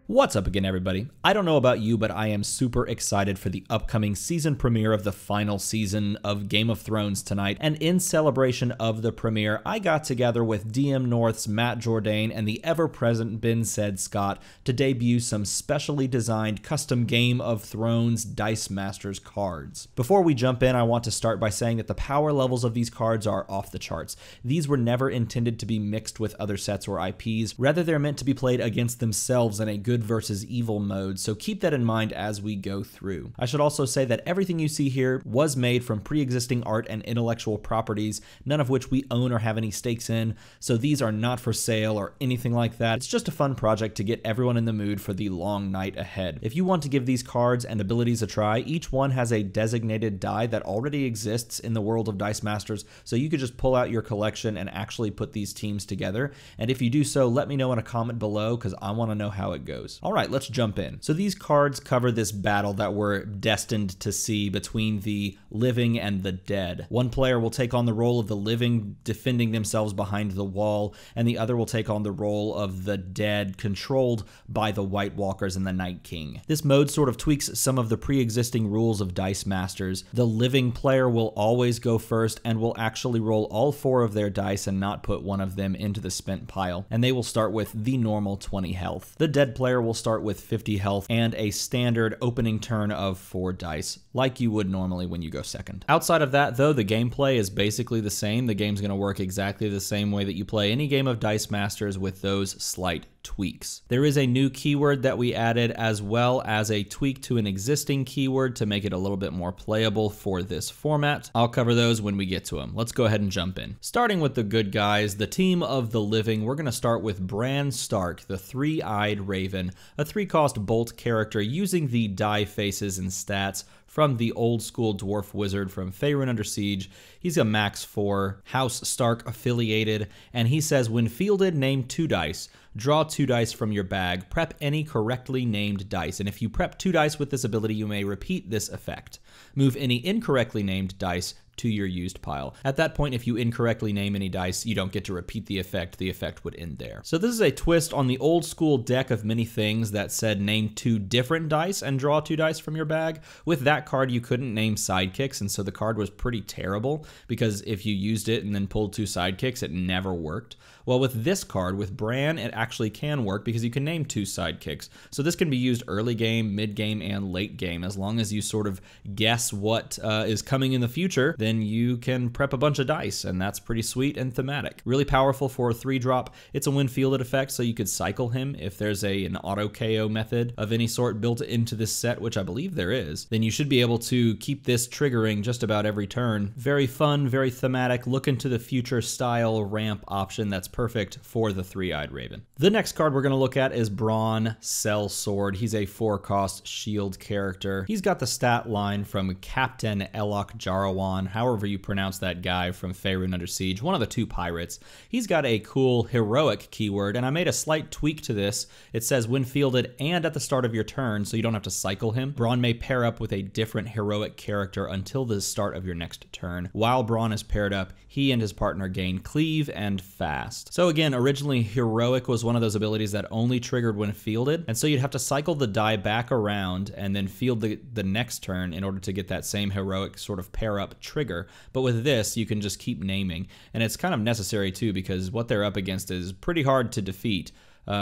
What's up again, everybody? I don't know about you, but I am super excited for the upcoming season premiere of the final season of Game of Thrones tonight, and in celebration of the premiere, I got together with DM North's Matt Jourdain and the ever-present Ben Said Scott to debut some specially designed custom Game of Thrones Dice Masters cards. Before we jump in, I want to start by saying that the power levels of these cards are off the charts. These were never intended to be mixed with other sets or IPs, rather they're meant to be played against themselves in a good versus evil mode, so keep that in mind as we go through. I should also say that everything you see here was made from pre-existing art and intellectual properties, none of which we own or have any stakes in, so these are not for sale or anything like that. It's just a fun project to get everyone in the mood for the long night ahead. If you want to give these cards and abilities a try, each one has a designated die that already exists in the world of Dice Masters, so you could just pull out your collection and actually put these teams together, and if you do so, let me know in a comment below because I want to know how it goes. Alright, let's jump in. So these cards cover this battle that we're destined to see between the living and the dead. One player will take on the role of the living, defending themselves behind the wall, and the other will take on the role of the dead, controlled by the White Walkers and the Night King. This mode sort of tweaks some of the pre-existing rules of Dice Masters. The living player will always go first and will actually roll all 4 of their dice and not put one of them into the spent pile, and they will start with the normal 20 health. The dead player will start with 50 health and a standard opening turn of 4 dice, like you would normally when you go second. Outside of that, though, the gameplay is basically the same. The game's going to work exactly the same way that you play any game of Dice Masters with those slight tweaks. There is a new keyword that we added, as well as a tweak to an existing keyword to make it a little bit more playable for this format. I'll cover those when we get to them. Let's go ahead and jump in. Starting with the good guys, the team of the living, we're going to start with Bran Stark, the Three-Eyed Raven, a 3-cost bolt character using the die faces and stats from the old school dwarf wizard from Faerun Under Siege. He's a max 4, House Stark affiliated, and he says when fielded, name 2 dice. Draw 2 dice from your bag, prep any correctly named dice, and if you prep 2 dice with this ability, you may repeat this effect. Move any incorrectly named dice to your used pile. At that point, if you incorrectly name any dice, you don't get to repeat the effect would end there. So this is a twist on the old school deck of many things that said name 2 different dice and draw 2 dice from your bag. With that card, you couldn't name sidekicks, and so the card was pretty terrible because if you used it and then pulled 2 sidekicks, it never worked. Well, with this card, with Bran, it actually can work because you can name 2 sidekicks. So this can be used early game, mid game, and late game. As long as you sort of guess what is coming in the future, then you can prep a bunch of dice, and that's pretty sweet and thematic. Really powerful for a 3-drop. It's a when fielded effect, so you could cycle him if there's an auto KO method of any sort built into this set, which I believe there is. Then you should be able to keep this triggering just about every turn. Very fun, very thematic, look into the future style ramp option that's perfect for the Three-Eyed Raven. The next card we're going to look at is Bronn Sellsword. He's a 4-cost shield character. He's got the stat line from Captain Elok Jarawan, however you pronounce that guy from Faerun Under Siege, one of the 2 pirates. He's got a cool heroic keyword, and I made a slight tweak to this. It says when fielded and at the start of your turn, so you don't have to cycle him. Bronn may pair up with a different heroic character until the start of your next turn. While Bronn is paired up, he and his partner gain cleave and fast. So again, originally heroic was one of those abilities that only triggered when fielded, and so you'd have to cycle the die back around and then field the next turn in order to get that same heroic sort of pair up trigger. But with this, you can just keep naming, and it's kind of necessary too because what they're up against is pretty hard to defeat.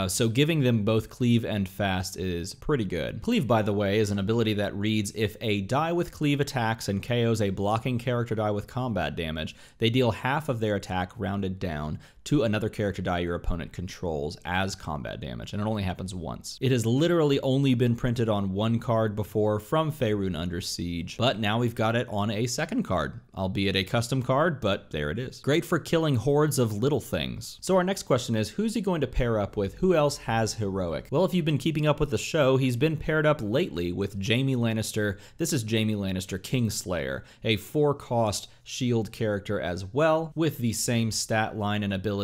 So giving them both Cleave and Fast is pretty good. Cleave, by the way, is an ability that reads, if a die with Cleave attacks and KOs a blocking character die with combat damage, they deal half of their attack rounded down to another character die your opponent controls as combat damage, and it only happens once. It has literally only been printed on 1 card before from Faerun Under Siege, but now we've got it on a 2nd card, albeit a custom card, but there it is. Great for killing hordes of little things. So our next question is, who's he going to pair up with? Who else has heroic? Well, if you've been keeping up with the show, he's been paired up lately with Jaime Lannister. This is Jaime Lannister Kingslayer, a 4-cost shield character as well, with the same stat line and abilities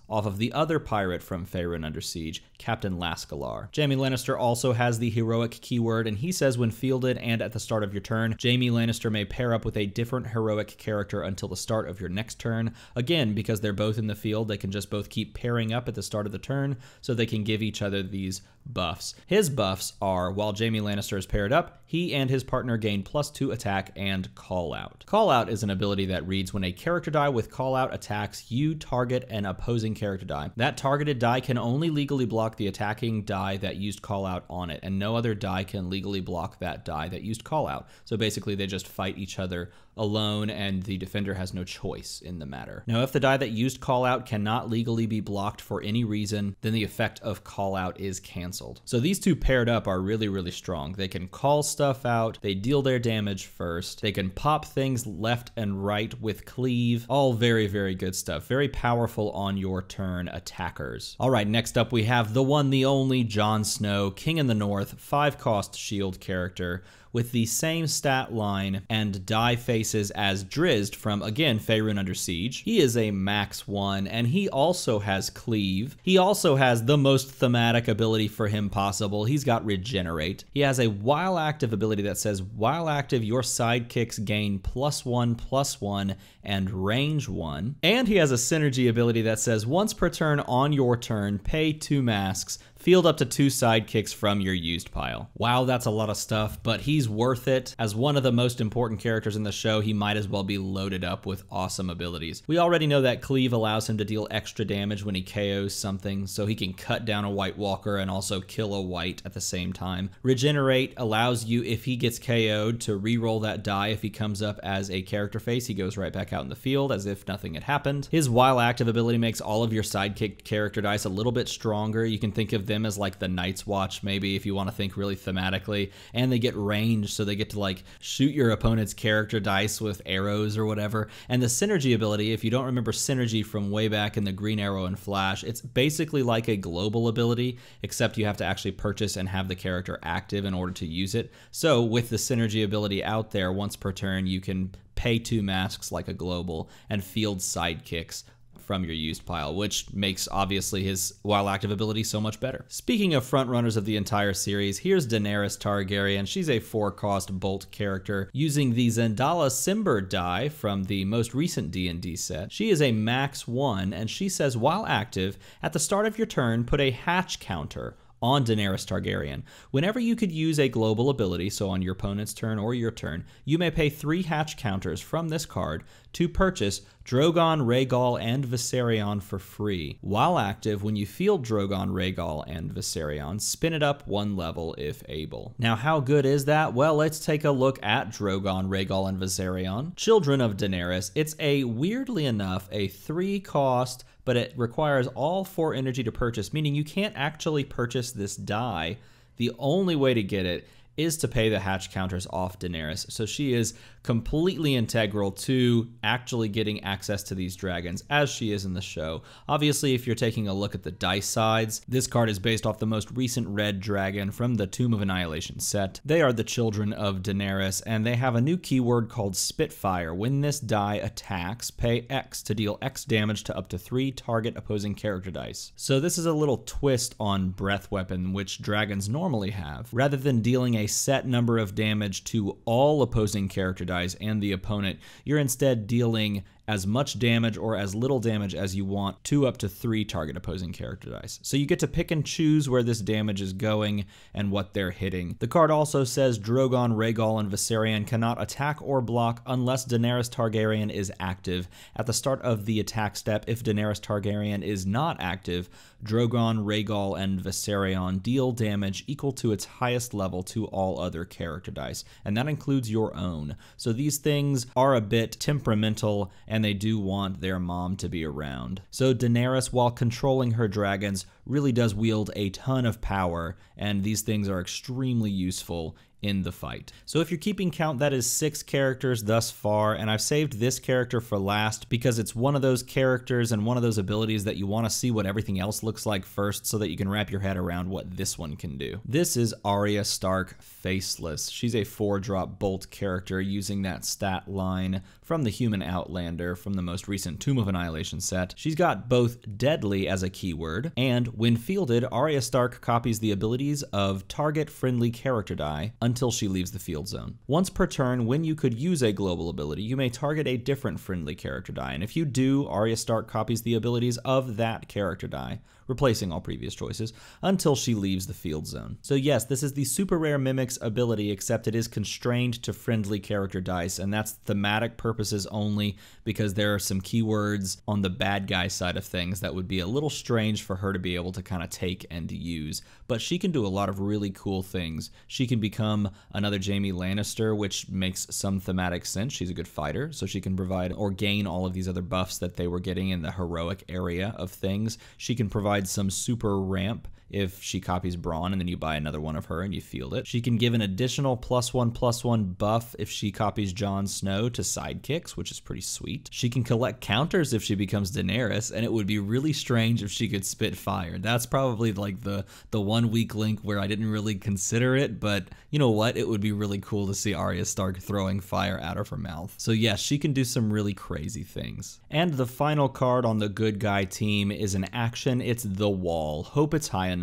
off of the other pirate from Faerun Under Siege, Captain Lascalar. Jaime Lannister also has the heroic keyword, and he says when fielded and at the start of your turn, Jaime Lannister may pair up with a different heroic character until the start of your next turn. Again, because they're both in the field, they can just both keep pairing up at the start of the turn, so they can give each other these buffs. His buffs are, while Jaime Lannister is paired up, he and his partner gain +2 attack and Call Out. Call Out is an ability that reads, when a character die with Call Out attacks, you target an opposing character die. That targeted die can only legally block the attacking die that used Call Out on it, and no other die can legally block that die that used Call Out. So basically they just fight each other alone, and the defender has no choice in the matter. Now, if the die that used Call Out cannot legally be blocked for any reason, then the effect of Call Out is canceled. So these two paired up are really, really strong. They can call stuff out, they deal their damage first, they can pop things left and right with cleave, all very, very good stuff. Very powerful on your turn attackers. All right, next up we have the one, the only Jon Snow, King in the North, 5-cost shield character, with the same stat line and die faces as Drizzt from, again, Faerun Under Siege. He is a max 1, and he also has Cleave. He also has the most thematic ability for him possible. He's got Regenerate. He has a while active ability that says, while active, your sidekicks gain +1/+1 and range 1. And he has a synergy ability that says, once per turn on your turn, pay 2 masks, field up to 2 sidekicks from your used pile. Wow, that's a lot of stuff, but he's worth it. As one of the most important characters in the show, he might as well be loaded up with awesome abilities. We already know that Cleave allows him to deal extra damage when he KOs something, so he can cut down a White Walker and also kill a White at the same time. Regenerate allows you, if he gets KO'd, to reroll that die. If he comes up as a character face, he goes right back out in the field as if nothing had happened. His while active ability makes all of your sidekick character dice a little bit stronger. You can think of them as like the Night's Watch, maybe, if you want to think really thematically, and they get range, so they get to like shoot your opponent's character dice with arrows or whatever. And the synergy ability, if you don't remember synergy from way back in the Green Arrow and Flash, it's basically like a global ability, except you have to actually purchase and have the character active in order to use it. So with the synergy ability out there, once per turn, you can pay 2 masks like a global and field sidekicks from your used pile, which makes obviously his while active ability so much better. Speaking of frontrunners of the entire series, here's Daenerys Targaryen. She's a 4-cost bolt character using the Zendala Cimber die from the most recent D&D set. She is a max 1, and she says, while active, at the start of your turn, put a hatch counter on Daenerys Targaryen. Whenever you could use a global ability, so on your opponent's turn or your turn, you may pay 3 hatch counters from this card to purchase Drogon, Rhaegal, and Viserion for free. While active, when you field Drogon, Rhaegal, and Viserion, spin it up 1 level if able. Now, how good is that? Well, let's take a look at Drogon, Rhaegal, and Viserion. Children of Daenerys. It's a, weirdly enough, a 3-cost, but it requires all 4 energy to purchase, meaning you can't actually purchase this die. The only way to get it is to pay the hatch counters off Daenerys. So she is completely integral to actually getting access to these dragons, as she is in the show. Obviously, if you're taking a look at the dice sides, this card is based off the most recent red dragon from the Tomb of Annihilation set. They are the children of Daenerys, and they have a new keyword called Spitfire. When this die attacks, pay X to deal X damage to up to 3 target opposing character dice. So this is a little twist on Breath Weapon, which dragons normally have. Rather than dealing a set number of damage to all opposing character dice and the opponent, you're instead dealing as much damage or as little damage as you want to up to 3 target opposing character dice. So you get to pick and choose where this damage is going and what they're hitting. The card also says Drogon, Rhaegal, and Viserion cannot attack or block unless Daenerys Targaryen is active. At the start of the attack step, if Daenerys Targaryen is not active, Drogon, Rhaegal, and Viserion deal damage equal to its highest level to all other character dice, and that includes your own. So these things are a bit temperamental, and they do want their mom to be around. So Daenerys, while controlling her dragons, really does wield a ton of power, and these things are extremely useful in the fight. So if you're keeping count, that is 6 characters thus far, and I've saved this character for last because it's one of those characters and one of those abilities that you want to see what everything else looks like first so that you can wrap your head around what this one can do. This is Arya Stark Faceless. She's a 4-drop bolt character using that stat line from the Human Outlander from the most recent Tomb of Annihilation set. She's got both Deadly as a keyword, and when fielded, Arya Stark copies the abilities of target friendly character die until she leaves the field zone. Once per turn, when you could use a global ability, you may target a different friendly character die, and if you do, Arya Stark copies the abilities of that character die, replacing all previous choices, until she leaves the field zone. So yes, this is the super rare Mimic's ability, except it is constrained to friendly character dice, and that's thematic purposes only, because there are some keywords on the bad guy side of things that would be a little strange for her to be able to kind of take and use. But she can do a lot of really cool things. She can become another Jaime Lannister, which makes some thematic sense. She's a good fighter, so she can provide or gain all of these other buffs that they were getting in the heroic area of things. She can provide some super ramp if she copies Braun and then you buy another one of her and you field it. She can give an additional +1/+1 buff if she copies Jon Snow to sidekicks, which is pretty sweet. She can collect counters if she becomes Daenerys, and it would be really strange if she could spit fire. That's probably like the one weak link where I didn't really consider it, but you know what? It would be really cool to see Arya Stark throwing fire out of her mouth. So yes, she can do some really crazy things. And the final card on the good guy team is an action. It's the Wall. Hope it's high enough.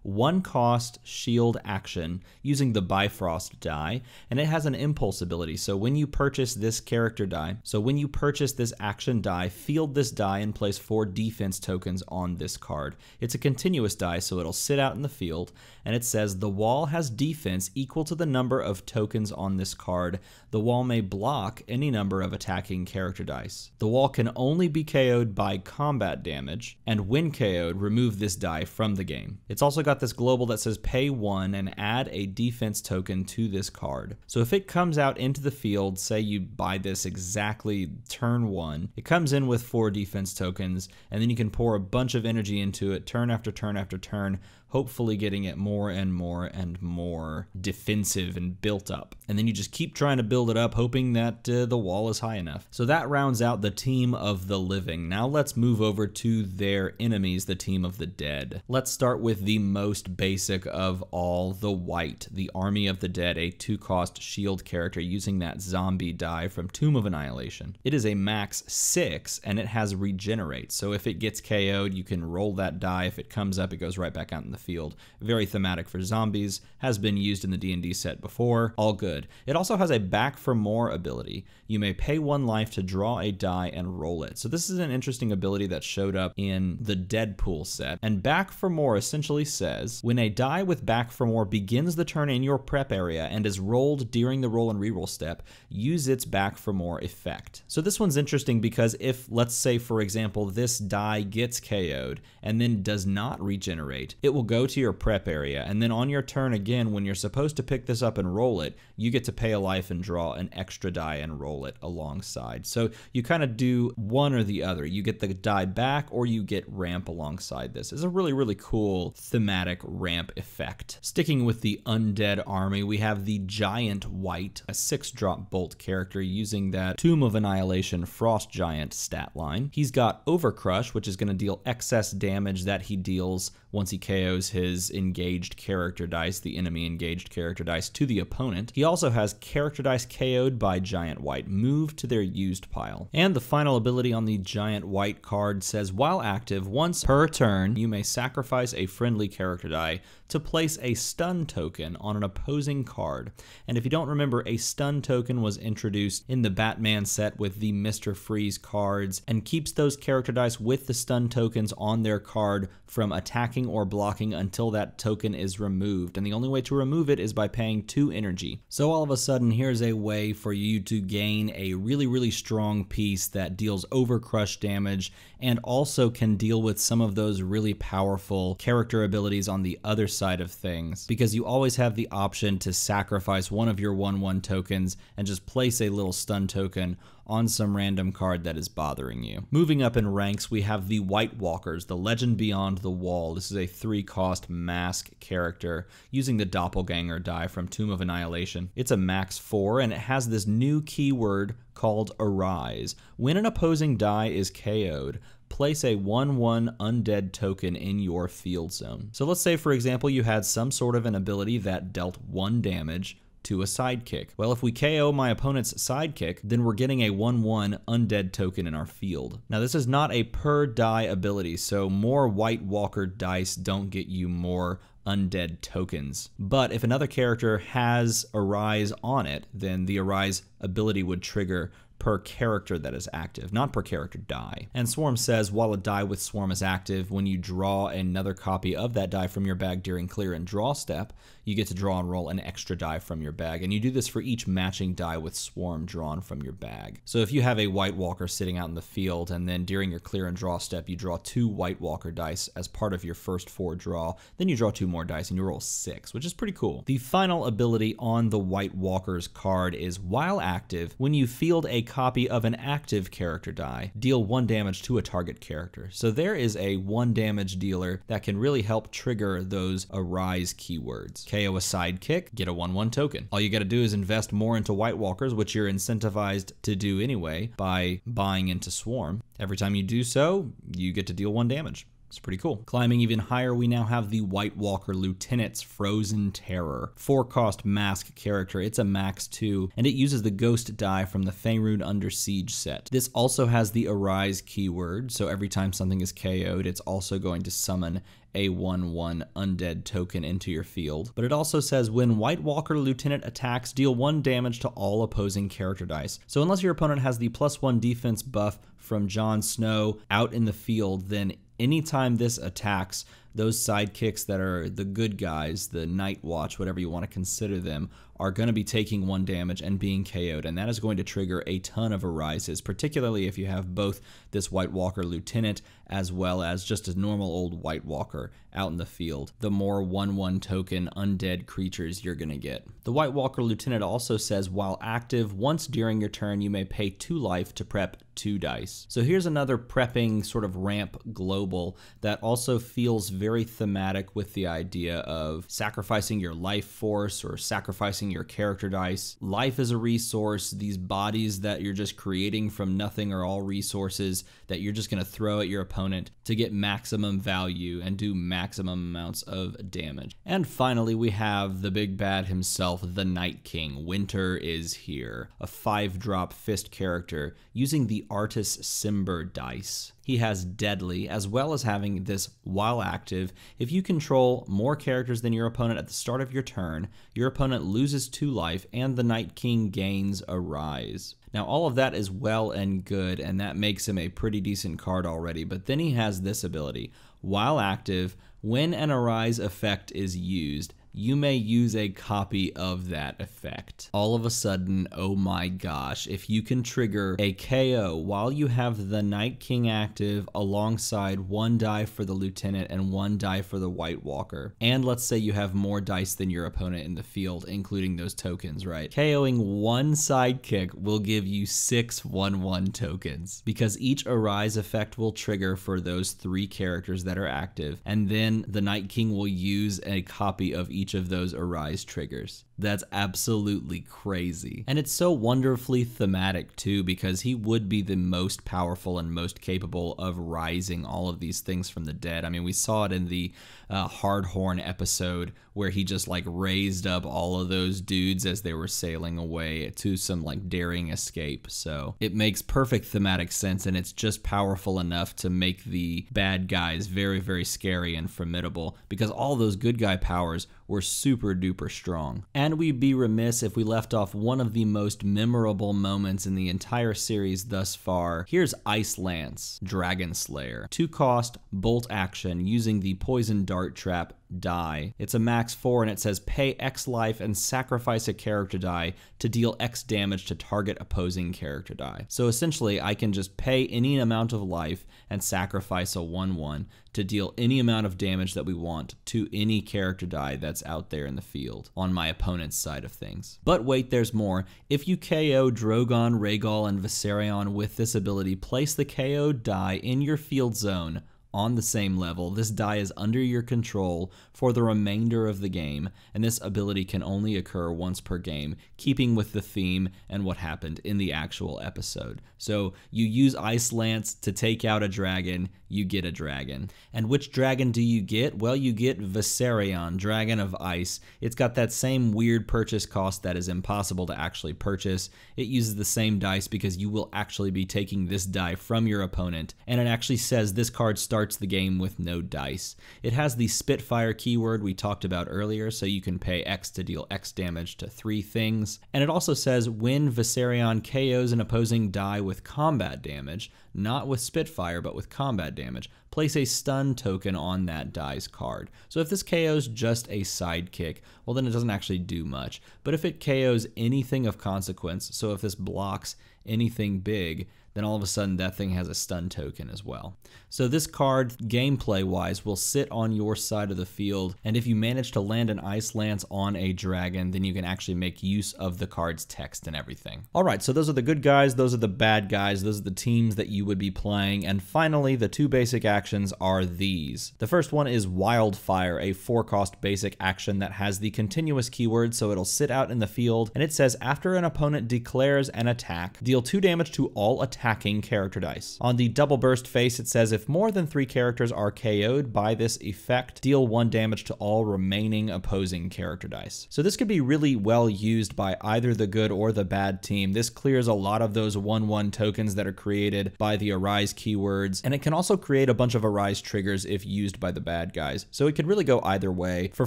1 cost shield action using the Bifrost die, and it has an impulse ability. So when you purchase this character die, this action die, field this die and place 4 defense tokens on this card. It's a continuous die, so it'll sit out in the field, and it says the Wall has defense equal to the number of tokens on this card. The Wall may block any number of attacking character dice. The Wall can only be KO'd by combat damage, and when KO'd, remove this die from the game. It's also got this global that says pay 1 and add a defense token to this card. So if it comes out into the field, say you buy this exactly turn 1, it comes in with 4 defense tokens, and then you can pour a bunch of energy into it turn after turn after turn, hopefully getting it more and more and more defensive and built up. And then you just keep trying to build it up, hoping that the Wall is high enough. So that rounds out the team of the living. Now let's move over to their enemies, the team of the dead. Let's start with the most basic of all, the White, the Army of the Dead, a 2-cost shield character using that zombie die from Tomb of Annihilation. It is a max 6, and it has regenerate. So if it gets KO'd, you can roll that die. If it comes up, it goes right back out in the field. Very thematic for zombies, has been used in the D&D set before, all good. It also has a back for more ability. You may pay 1 life to draw a die and roll it. So this is an interesting ability that showed up in the Deadpool set. And back for more essentially says, when a die with back for more begins the turn in your prep area and is rolled during the roll and reroll step, use its back for more effect. So this one's interesting because if, let's say for example, this die gets KO'd and then does not regenerate, it will go to your prep area, and then on your turn again, when you're supposed to pick this up and roll it, you get to pay a life and draw an extra die and roll it alongside. So you kind of do one or the other. You get the die back or you get ramp alongside this. It's a really, really cool thematic ramp effect. Sticking with the undead army, we have the Giant White, a 6-drop bolt character using that Tomb of Annihilation Frost Giant stat line. He's got Overcrush, which is going to deal excess damage that he deals once he KOs his engaged character dice, the enemy engaged character dice, to the opponent. He also has character dice KO'd by Giant White moved to their used pile. And the final ability on the Giant White card says, while active, once per turn, you may sacrifice a friendly character die to place a stun token on an opposing card. And if you don't remember, a stun token was introduced in the Batman set with the Mr. Freeze cards and keeps those character dice with the stun tokens on their card from attacking or blocking until that token is removed. And the only way to remove it is by paying 2 energy. So all of a sudden, here's a way for you to gain a really, really strong piece that deals overcrush damage and also can deal with some of those really powerful character abilities on the other side of things, because you always have the option to sacrifice one of your 1/1 tokens and just place a little stun token on some random card that is bothering you. Moving up in ranks, we have the White Walkers, the Legend Beyond the Wall. This is a 3-cost mask character using the Doppelganger die from Tomb of Annihilation. It's a max 4, and it has this new keyword called Arise. When an opposing die is KO'd, place a 1/1 undead token in your field zone. So let's say, for example, you had some sort of an ability that dealt 1 damage to a sidekick. Well, if we KO my opponent's sidekick, then we're getting a 1/1 undead token in our field. Now, this is not a per die ability, so more White Walker dice don't get you more undead tokens. But if another character has Arise on it, then the Arise ability would trigger per character that is active, not per character die. And Swarm says, while a die with Swarm is active, when you draw another copy of that die from your bag during clear and draw step, you get to draw and roll an extra die from your bag. And you do this for each matching die with Swarm drawn from your bag. So if you have a White Walker sitting out in the field, and then during your clear and draw step, you draw 2 White Walker dice as part of your first 4 draw, then you draw 2 more dice and you roll 6, which is pretty cool. The final ability on the White Walker's card is, while active, when you field a copy of an active character die, deal 1 damage to a target character. So there is a 1 damage dealer that can really help trigger those Arise keywords. KO a sidekick, get a 1/1 token. All you gotta do is invest more into White Walkers, which you're incentivized to do anyway by buying into Swarm. Every time you do so, you get to deal 1 damage. It's pretty cool. Climbing even higher, we now have the White Walker Lieutenant's Frozen Terror. 4-cost mask character. It's a max 2, and it uses the Ghost die from the Faerun Under Siege set. This also has the Arise keyword, so every time something is KO'd, it's also going to summon a 1/1 undead token into your field. But it also says, when White Walker Lieutenant attacks, deal 1 damage to all opposing character dice. So unless your opponent has the +1 defense buff from Jon Snow out in the field, then anytime this attacks, those sidekicks that are the good guys, the Night Watch, whatever you want to consider them, are going to be taking 1 damage and being KO'd, and that is going to trigger a ton of Arises, particularly if you have both this White Walker Lieutenant as well as just a normal old White Walker out in the field. The more 1/1 token undead creatures you're going to get. The White Walker Lieutenant also says, while active, once during your turn, you may pay 2 life to prep 2 dice. So here's another prepping sort of ramp global that also feels very thematic with the idea of sacrificing your life force or sacrificing your character dice. Life is a resource. These bodies that you're just creating from nothing are all resources that you're just going to throw at your opponent to get maximum value and do maximum amounts of damage. And finally, we have the big bad himself, the Night King. Winter is here. A 5-drop fist character using the Artis Cimber dice. He has Deadly, as well as having this while active. If you control more characters than your opponent at the start of your turn, your opponent loses 2 life and the Night King gains Arise. Now all of that is well and good, and that makes him a pretty decent card already, but then he has this ability. While active, when an Arise effect is used, you may use a copy of that effect. All of a sudden, oh my gosh, if you can trigger a KO while you have the Night King active alongside 1 die for the Lieutenant and 1 die for the White Walker, and let's say you have more dice than your opponent in the field, including those tokens, right? KOing 1 sidekick will give you 6 1/1 tokens, because each Arise effect will trigger for those 3 characters that are active, and then the Night King will use a copy of each of those Arise triggers. That's absolutely crazy. And it's so wonderfully thematic too, because he would be the most powerful and most capable of rising all of these things from the dead. I mean, we saw it in the Hardhorn episode where he just like raised up all of those dudes as they were sailing away to some like daring escape. So it makes perfect thematic sense, and it's just powerful enough to make the bad guys very, very scary and formidable, because all those good guy powers were super duper strong. And we'd be remiss if we left off one of the most memorable moments in the entire series thus far. Here's Ice Lance, Dragon Slayer. 2-cost, bolt action, using the Poison Dart Trap die. It's a max 4, and it says pay X life and sacrifice a character die to deal X damage to target opposing character die. So essentially, I can just pay any amount of life and sacrifice a 1/1 to deal any amount of damage that we want to any character die that's out there in the field on my opponent's side of things. But wait, there's more. If you KO Drogon, Rhaegal, and Viserion with this ability, place the KO die in your field zone on the same level. This die is under your control for the remainder of the game, and this ability can only occur once per game, keeping with the theme and what happened in the actual episode. So you use Ice Lance to take out a dragon, you get a dragon. And which dragon do you get? Well, you get Viserion, Dragon of Ice. It's got that same weird purchase cost that is impossible to actually purchase. It uses the same dice because you will actually be taking this die from your opponent, and it actually says this card starts starts the game with no dice. It has the Spitfire keyword we talked about earlier, so you can pay X to deal X damage to 3 things. And it also says when Viserion KOs an opposing die with combat damage, not with Spitfire, but with combat damage, place a stun token on that die's card. So if this KOs just a sidekick, well then it doesn't actually do much. But if it KOs anything of consequence, so if this blocks anything big, then all of a sudden that thing has a stun token as well. So this card, gameplay-wise, will sit on your side of the field, and if you manage to land an Ice Lance on a dragon, then you can actually make use of the card's text and everything. Alright, so those are the good guys, those are the bad guys, those are the teams that you would be playing, and finally, the 2 basic actions are these. The first one is Wildfire, a 4-cost basic action that has the continuous keyword, so it'll sit out in the field, and it says after an opponent declares an attack, deal 2 damage to all attacking character dice. On the double burst face, it says if more than 3 characters are KO'd by this effect, deal 1 damage to all remaining opposing character dice. So this could be really well used by either the good or the bad team. This clears a lot of those 1/1 tokens that are created by the Arise keywords, and it can also create a bunch of Arise triggers if used by the bad guys. So it could really go either way. For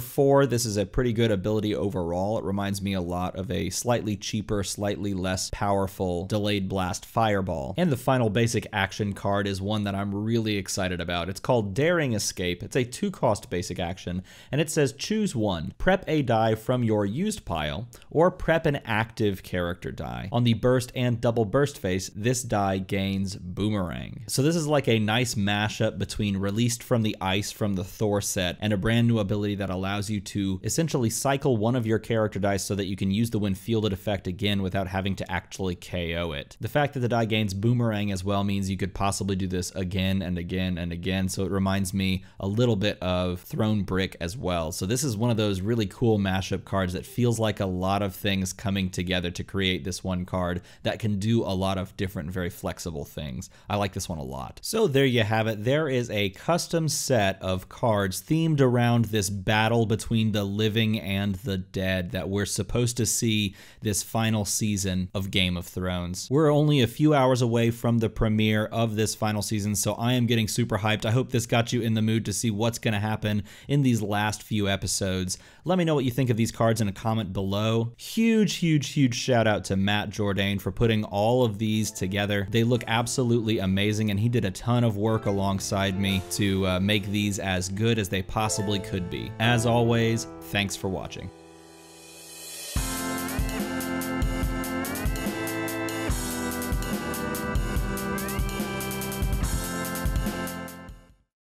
4, this is a pretty good ability overall. It reminds me a lot of a slightly cheaper, slightly less powerful Delayed Blast Fireball. And the final basic action card is one that I'm really excited about. It's called Daring Escape. It's a 2-cost basic action, and it says choose one. Prep a die from your used pile, or prep an active character die. On the burst and double burst face, this die gains Boomerang. So this is like a nice mashup between Released from the Ice from the Thor set and a brand new ability that allows you to essentially cycle one of your character dice so that you can use the when fielded effect again without having to actually KO it. The fact that the die gains Boomerang as well means you could possibly do this again and again and again, so it reminds me a little bit of Throne Brick as well. So this is one of those really cool mashup cards that feels like a lot of things coming together to create this one card that can do a lot of different, very flexible things. I like this one a lot. So there you have it. There is a custom set of cards themed around this battle between the living and the dead that we're supposed to see this final season of Game of Thrones. We're only a few hours away from the premiere of this final season, so I am getting super hyped. I hope this got you in the mood to see what's going to happen in these last few episodes. Let me know what you think of these cards in a comment below. Huge, huge, huge shout out to Matt Jourdain for putting all of these together. They look absolutely amazing, and he did a ton of work alongside me to make these as good as they possibly could be. As always, thanks for watching.